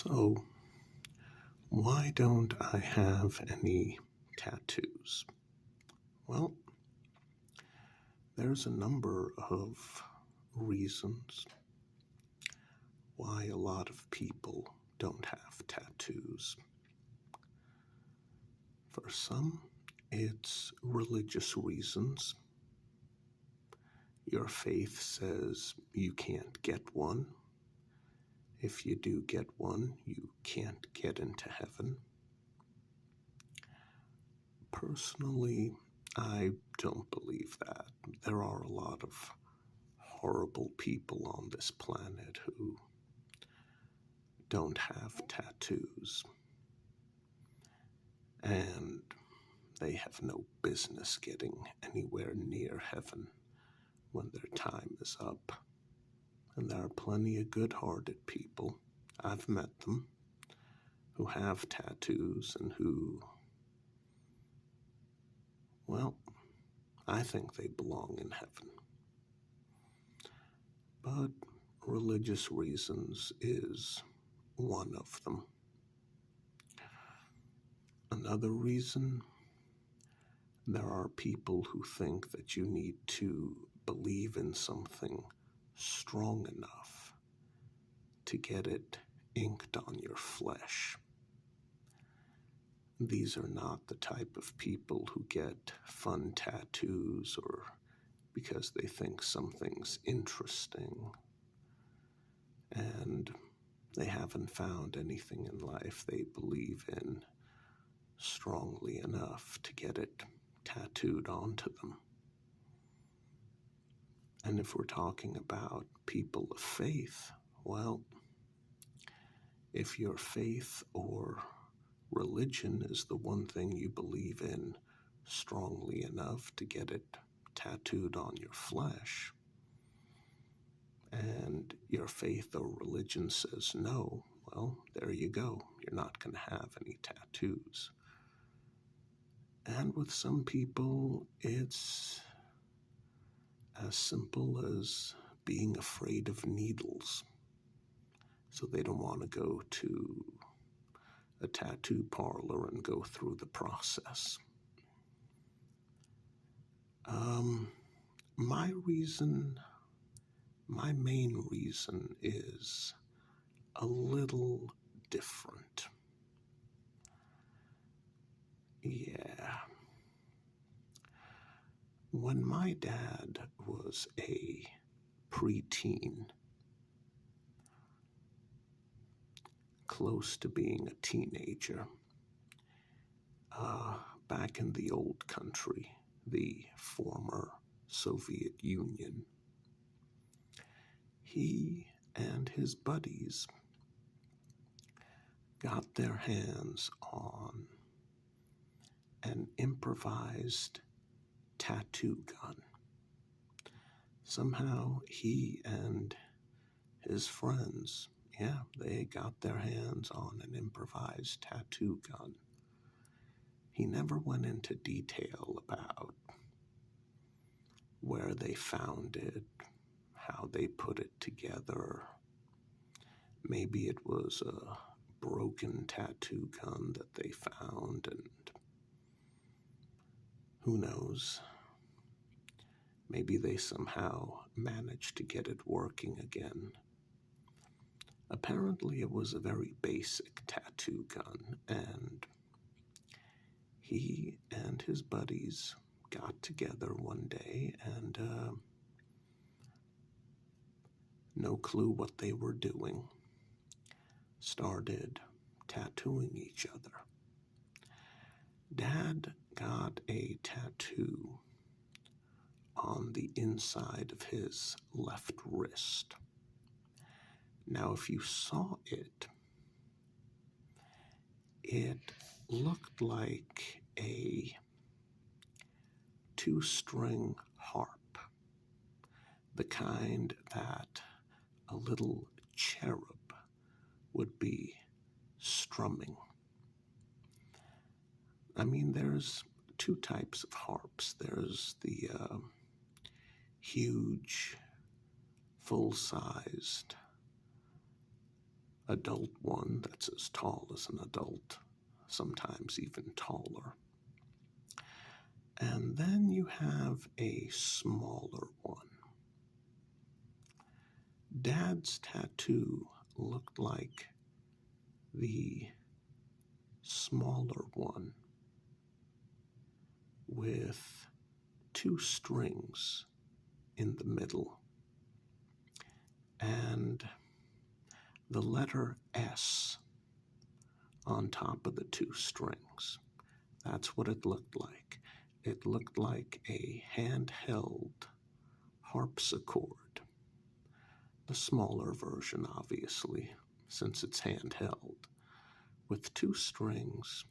So, why don't I have any tattoos? Well, there's a number of reasons why a lot of people don't have tattoos. For some, it's religious reasons. Your faith says you can't get one. If you do get one, you can't get into heaven. Personally, I don't believe that. There are a lot of horrible people on this planet who don't have tattoos, and they have no business getting anywhere near heaven when their time is up. And there are plenty of good-hearted people, I've met them, who have tattoos and who, well, I think they belong in heaven. But religious reasons is one of them. Another reason, there are people who think that you need to believe in something strong enough to get it inked on your flesh. These are not the type of people who get fun tattoos or because they think something's interesting and they haven't found anything in life they believe in strongly enough to get it tattooed onto them. And if we're talking about people of faith, well, if your faith or religion is the one thing you believe in strongly enough to get it tattooed on your flesh, and your faith or religion says no, well, there you go. You're not going to have any tattoos. And with some people, it's as simple as being afraid of needles. So they don't want to go to a tattoo parlor and go through the process. My main reason is a little different. Yeah. When my dad was a preteen, close to being a teenager, back in the old country, the former Soviet Union, he and his buddies got their hands on an improvised tattoo gun. Somehow he and his friends, they got their hands on an improvised tattoo gun. He never went into detail about where they found it, how they put it together. Maybe it was a broken tattoo gun that they found, and who knows, maybe they somehow managed to get it working again. Apparently it was a very basic tattoo gun, and he and his buddies got together one day and no clue what they were doing, started tattooing each other. Dad got a tattoo on the inside of his left wrist. Now, if you saw it, it looked like a two-string harp, the kind that a little cherub would be strumming. I mean, there's two types of harps. There's the huge, full-sized adult one that's as tall as an adult, sometimes even taller. And then you have a smaller one. Dad's tattoo looked like the smaller one with 2 strings in the middle and the letter S on top of the 2 strings. That's what it looked like. It looked like a handheld harpsichord. The smaller version, obviously, since it's handheld, with 2 strings,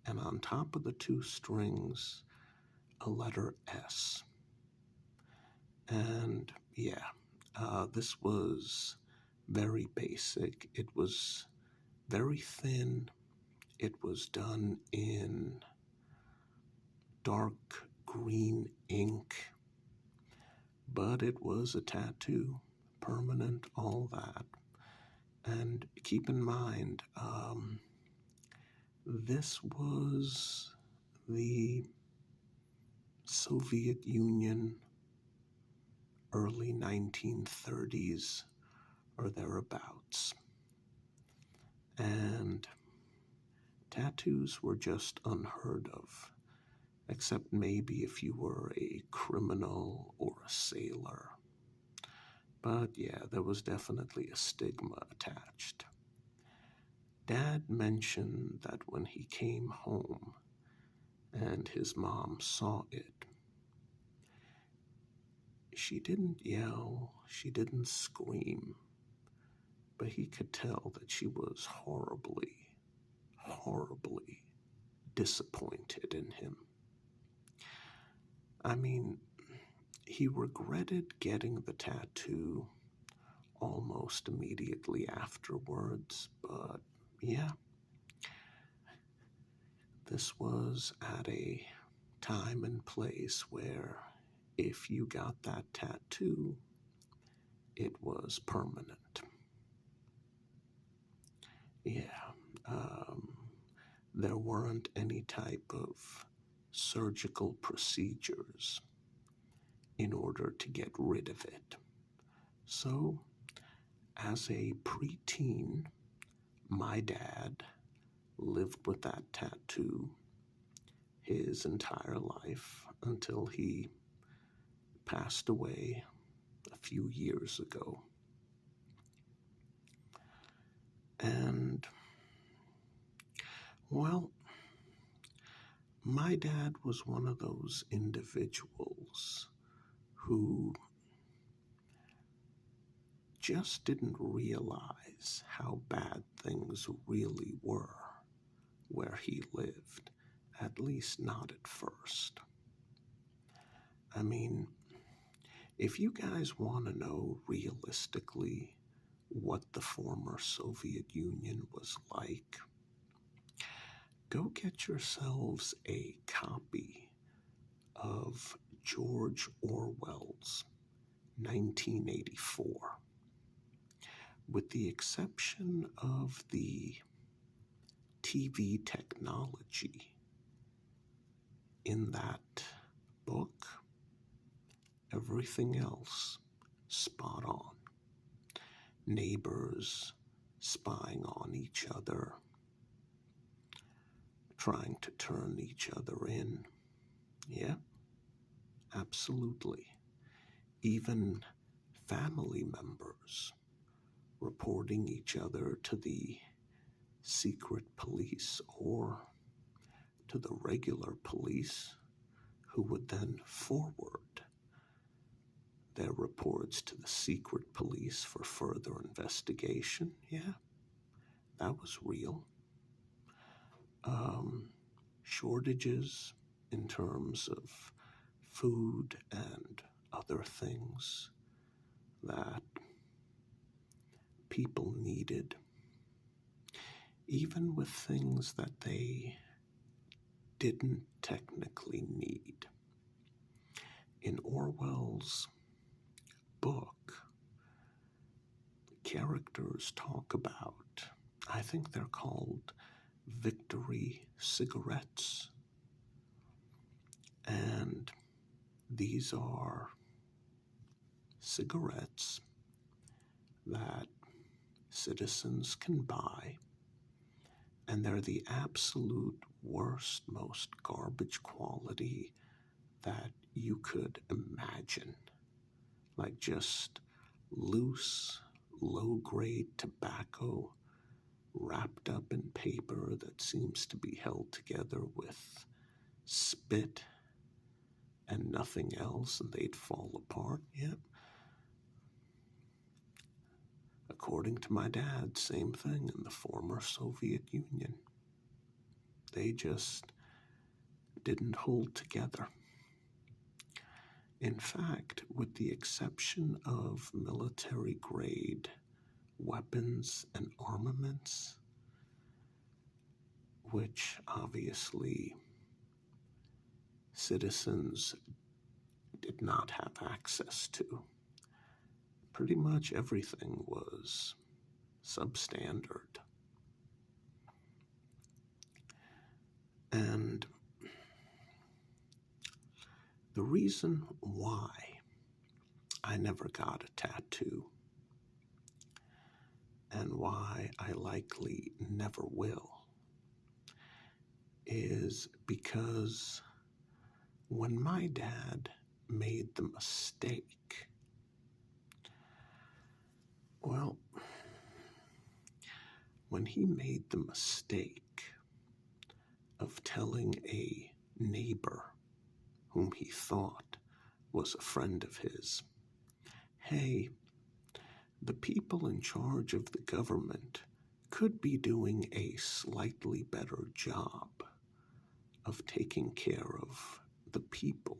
and on top of the 2 strings, a letter S. And yeah, this was very basic. It was very thin. It was done in dark green ink, but it was a tattoo, permanent, all that. And keep in mind, this was the Soviet Union, early 1930s or thereabouts. And tattoos were just unheard of, except maybe if you were a criminal or a sailor. But yeah, there was definitely a stigma attached. Dad mentioned that when he came home and his mom saw it, she didn't yell, she didn't scream, but he could tell that she was horribly, horribly disappointed in him. I mean, he regretted getting the tattoo almost immediately afterwards, but yeah, this was at a time and place where if you got that tattoo, it was permanent. Yeah, there weren't any type of surgical procedures in order to get rid of it. So, as a preteen, my dad lived with that tattoo his entire life until he passed away a few years ago. And, well, my dad was one of those individuals who just didn't realize how bad things really were where he lived, at least not at first. I mean, if you guys want to know realistically what the former Soviet Union was like, go get yourselves a copy of George Orwell's 1984. With the exception of the TV technology in that book, everything else spot on. Neighbors spying on each other, trying to turn each other in. Yeah, absolutely. Even family members reporting each other to the secret police or to the regular police, who would then forward their reports to the secret police for further investigation. Yeah, that was real. Shortages in terms of food and other things that people needed, even with things that they didn't technically need. In Orwell's book, characters talk about, I think they're called Victory cigarettes. And these are cigarettes that citizens can buy, and they're the absolute worst, most garbage quality that you could imagine. Like just loose, low-grade tobacco wrapped up in paper that seems to be held together with spit and nothing else, and they'd fall apart. Yep. According to my dad, same thing in the former Soviet Union. They just didn't hold together. In fact, with the exception of military-grade weapons and armaments, which obviously citizens did not have access to, pretty much everything was substandard. And the reason why I never got a tattoo, and why I likely never will, is because when my dad made the mistake, well, when he made the mistake of telling a neighbor whom he thought was a friend of his, hey, the people in charge of the government could be doing a slightly better job of taking care of the people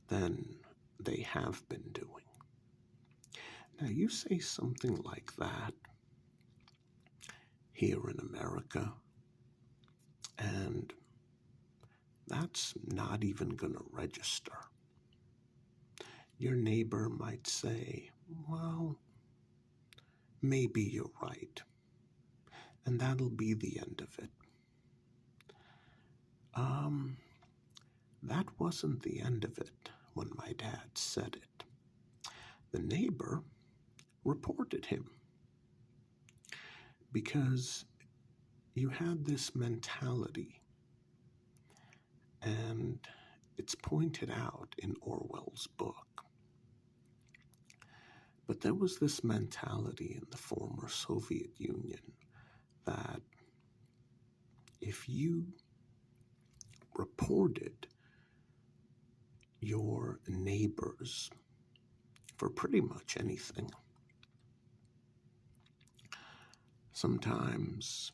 than they have been doing. Now, you say something like that here in America, and that's not even going to register. Your neighbor might say, well, maybe you're right, and that'll be the end of it. That wasn't the end of it when my dad said it. The neighbor reported him because you had this mentality, and it's pointed out in Orwell's book. But there was this mentality in the former Soviet Union that if you reported your neighbors for pretty much anything, sometimes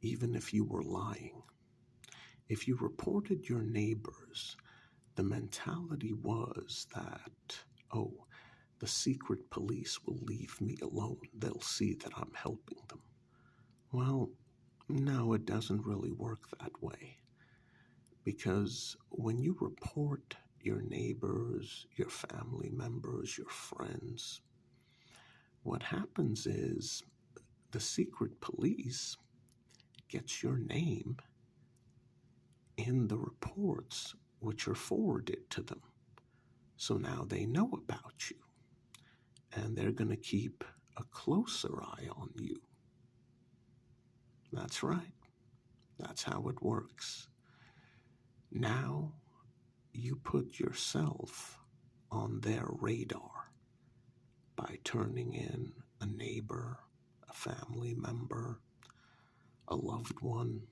even if you were lying, if you reported your neighbors, the mentality was that, oh, the secret police will leave me alone. They'll see that I'm helping them. Well, no, it doesn't really work that way. Because when you report your neighbors, your family members, your friends, what happens is the secret police gets your name in the reports which are forwarded to them. So now they know about you, and they're going to keep a closer eye on you. That's right. That's how it works. Now you put yourself on their radar by turning in a neighbor, a family member, a loved one.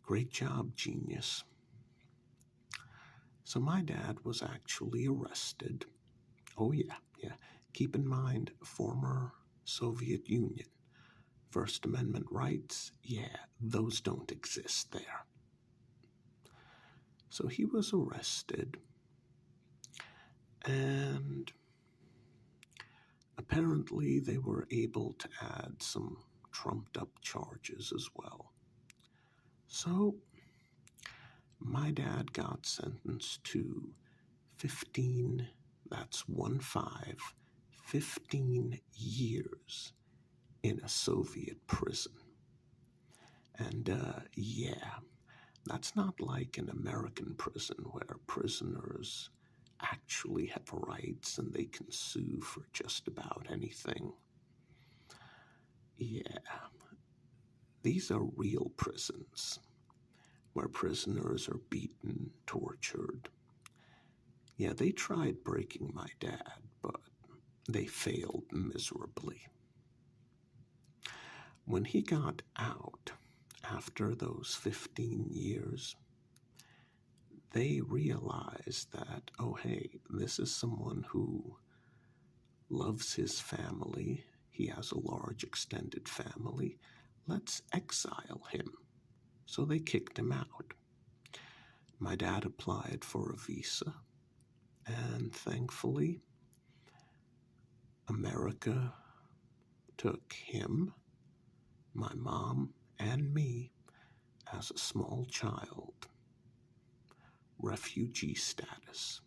Great job, genius. So my dad was actually arrested. Oh yeah. Keep in mind, former Soviet Union. First Amendment rights, those don't exist there. So he was arrested, and apparently they were able to add some trumped up charges as well. So my dad got sentenced to 15 That's 15 years in a Soviet prison. And yeah, that's not like an American prison where prisoners actually have rights and they can sue for just about anything. Yeah, these are real prisons where prisoners are beaten, tortured. Yeah, they tried breaking my dad, but they failed miserably. When he got out after those 15 years, they realized that, oh, hey, this is someone who loves his family. He has a large extended family. Let's exile him. So they kicked him out. My dad applied for a visa, and thankfully, America took him, my mom, and me as a small child, refugee status,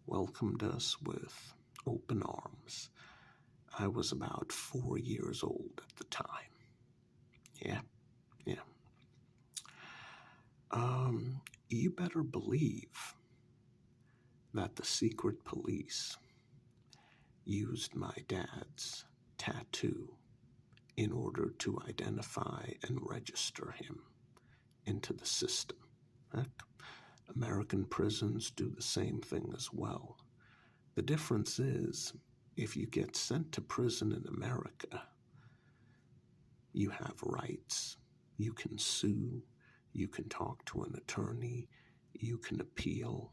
welcomed us with open arms. I was about 4 years old at the time. Yeah. You better believe that the secret police used my dad's tattoo in order to identify and register him into the system. Heck, American prisons do the same thing as well. The difference is, if you get sent to prison in America, you have rights. You can sue. You can talk to an attorney. You can appeal.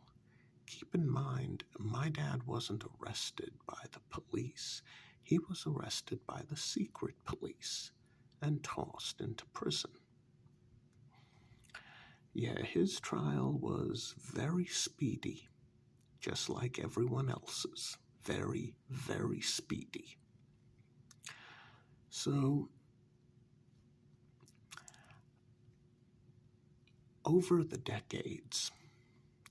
Keep in mind, my dad wasn't arrested by the police. He was arrested by the secret police and tossed into prison. Yeah, his trial was very speedy, just like everyone else's. Very, very speedy. So, over the decades,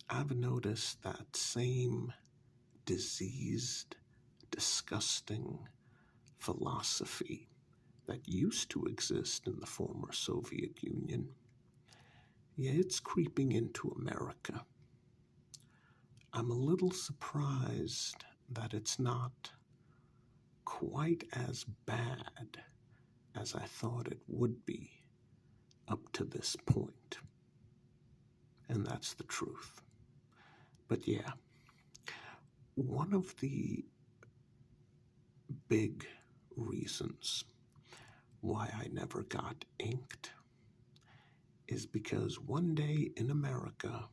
I've noticed that same diseased, disgusting philosophy that used to exist in the former Soviet Union. Yeah, it's creeping into America. I'm a little surprised that it's not quite as bad as I thought it would be up to this point. And that's the truth. But yeah, one of the big reasons why I never got inked is because one day in America,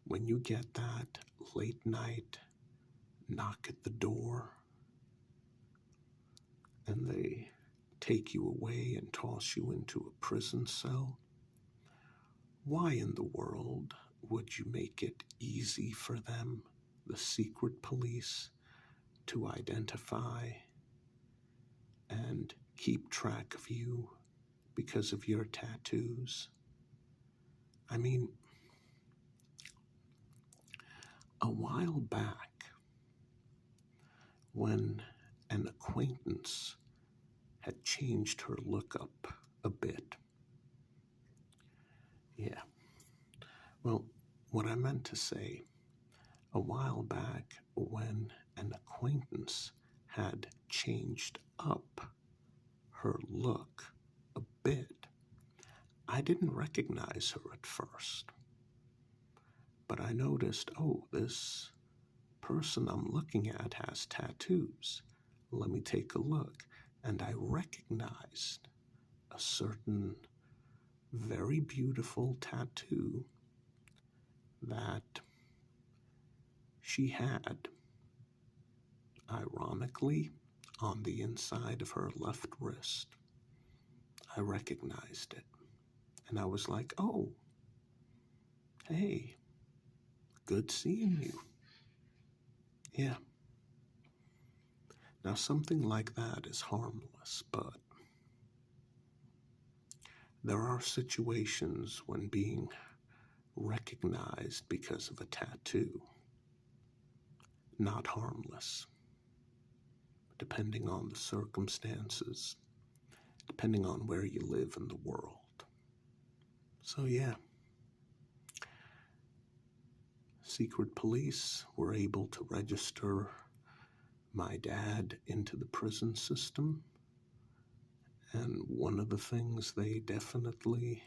when you get that late night knock at the door and they take you away and toss you into a prison cell, why in the world would you make it easy for them, the secret police, to identify and keep track of you because of your tattoos? I mean, a while back, when an acquaintance had changed her look up a bit. Yeah. Well, what I meant to say, a while back when an acquaintance had changed up her look a bit, I didn't recognize her at first. But I noticed, oh, this person I'm looking at has tattoos. Let me take a look. And I recognized a certain very beautiful tattoo that she had, ironically, on the inside of her left wrist. I recognized it. And I was like, oh, hey, good seeing you. Yeah. Now, something like that is harmless, but there are situations when being recognized because of a tattoo not harmless, depending on the circumstances, depending on where you live in the world. So yeah, secret police were able to register my dad into the prison system, and one of the things they definitely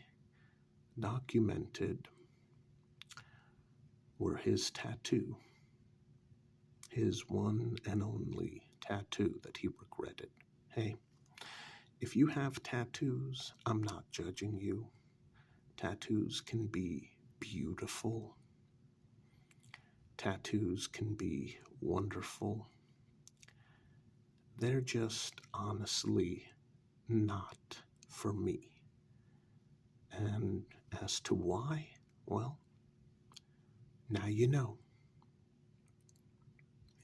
documented were his tattoo, his one and only tattoo that he regretted. Hey, if you have tattoos, I'm not judging you. Tattoos can be beautiful. Tattoos can be wonderful. They're just honestly not for me. And as to why, well, now you know.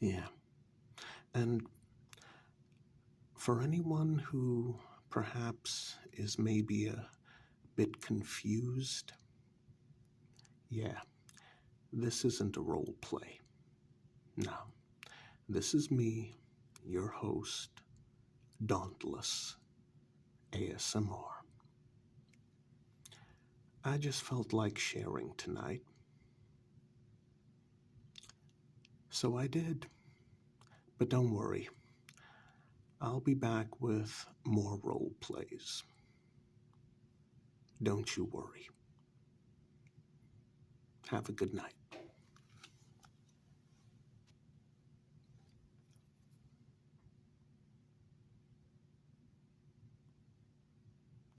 Yeah. And for anyone who perhaps is maybe a bit confused, yeah, this isn't a role play. No, this is me, your host, Dauntless ASMR. I just felt like sharing tonight, so I did. But don't worry, I'll be back with more role plays. Don't you worry. Have a good night.